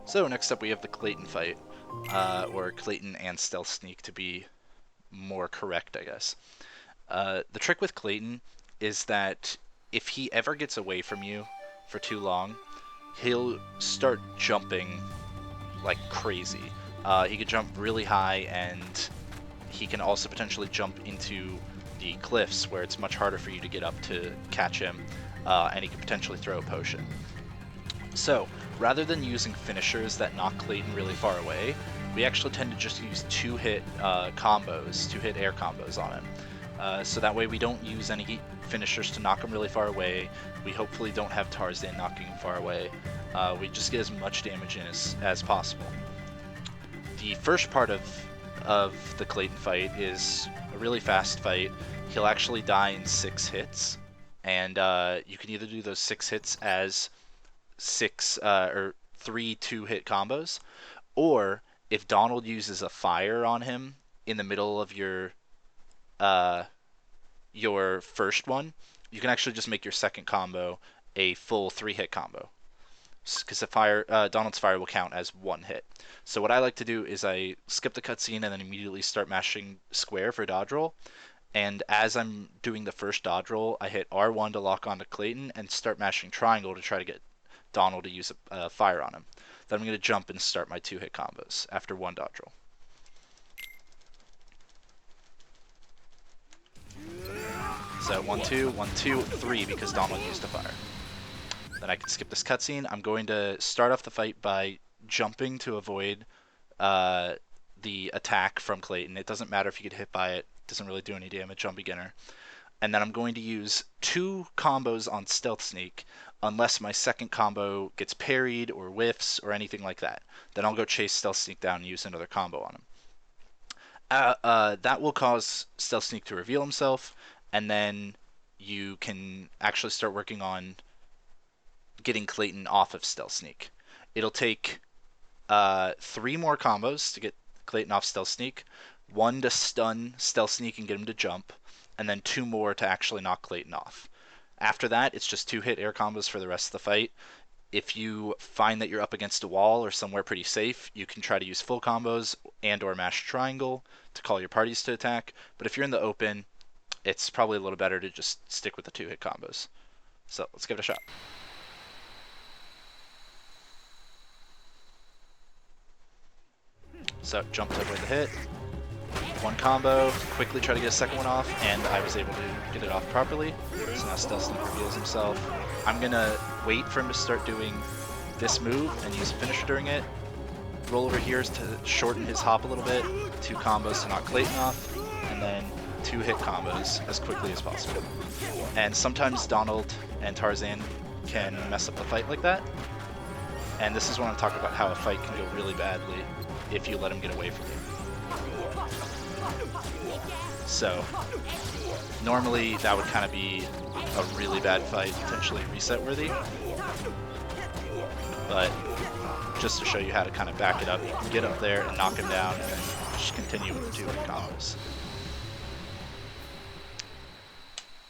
So next up we have the Clayton fight, or Clayton and Stealth Sneak to be more correct, I guess. The trick with Clayton is that if he ever gets away from you for too long, he'll start jumping like crazy. He could jump really high, and he can also potentially jump into the cliffs where it's much harder for you to get up to catch him, and he could potentially throw a potion. So, rather than using finishers that knock Clayton really far away, we actually tend to just use two-hit combos, two-hit air combos on him. So that way we don't use any finishers to knock him really far away. We hopefully don't have Tarzan knocking him far away. We just get as much damage in as possible. The first part of the Clayton fight is a really fast fight. He'll actually die in 6 hits, and you can either do those 6 hits as six or 3 two-hit combos, or if Donald uses a fire on him in the middle of uh, your first one, you can actually just make your second combo a full 3-hit combo, because the fire Donald's fire will count as 1 hit. So what I like to do is I skip the cutscene and then immediately start mashing square for dodge roll. And as I'm doing the first dodge roll, I hit R1 to lock onto Clayton and start mashing triangle to try to get Donald to use a fire on him. Then I'm going to jump and start my 2-hit combos after 1 dodge roll. So 1, 2, 1, 2, 3 because Donald used a fire. Then I can skip this cutscene. I'm going to start off the fight by jumping to avoid the attack from Clayton. It doesn't matter if you get hit by it. It doesn't really do any damage on beginner. And then I'm going to use 2 combos on Stealth Sneak unless my second combo gets parried or whiffs or anything like that. Then I'll go chase Stealth Sneak down and use another combo on him. That will cause Stealth Sneak to reveal himself, and then you can actually start working on getting Clayton off of Stealth Sneak. It'll take 3 more combos to get Clayton off Stealth Sneak, 1 to stun Stealth Sneak and get him to jump, and then 2 more to actually knock Clayton off. After that, it's just 2-hit air combos for the rest of the fight. If you find that you're up against a wall or somewhere pretty safe, you can try to use full combos and or mash triangle to call your parties to attack. But if you're in the open, it's probably a little better to just stick with the 2-hit combos. So let's give it a shot. So jump to avoid the hit. 1 combo, quickly try to get a second one off, and I was able to get it off properly. So now Stealth Sneak reveals himself. I'm gonna wait for him to start doing this move and use a finisher during it. Roll over here to shorten his hop a little bit. 2 combos to knock Clayton off, and then 2-hit combos as quickly as possible. And sometimes Donald and Tarzan can mess up the fight like that. And this is when I'm talking about how a fight can go really badly if you let him get away from you. So, normally that would kind of be a really bad fight, potentially reset worthy. But just to show you how to kind of back it up, you can get up there and knock him down and then just continue with the 2-hit combos.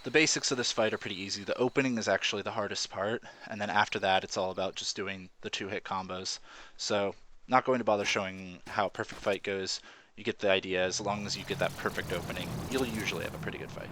The basics of this fight are pretty easy. The opening is actually the hardest part, and then after that it's all about just doing the 2-hit combos. So, not going to bother showing how a perfect fight goes. You get the idea. As long as you get that perfect opening, you'll usually have a pretty good fight.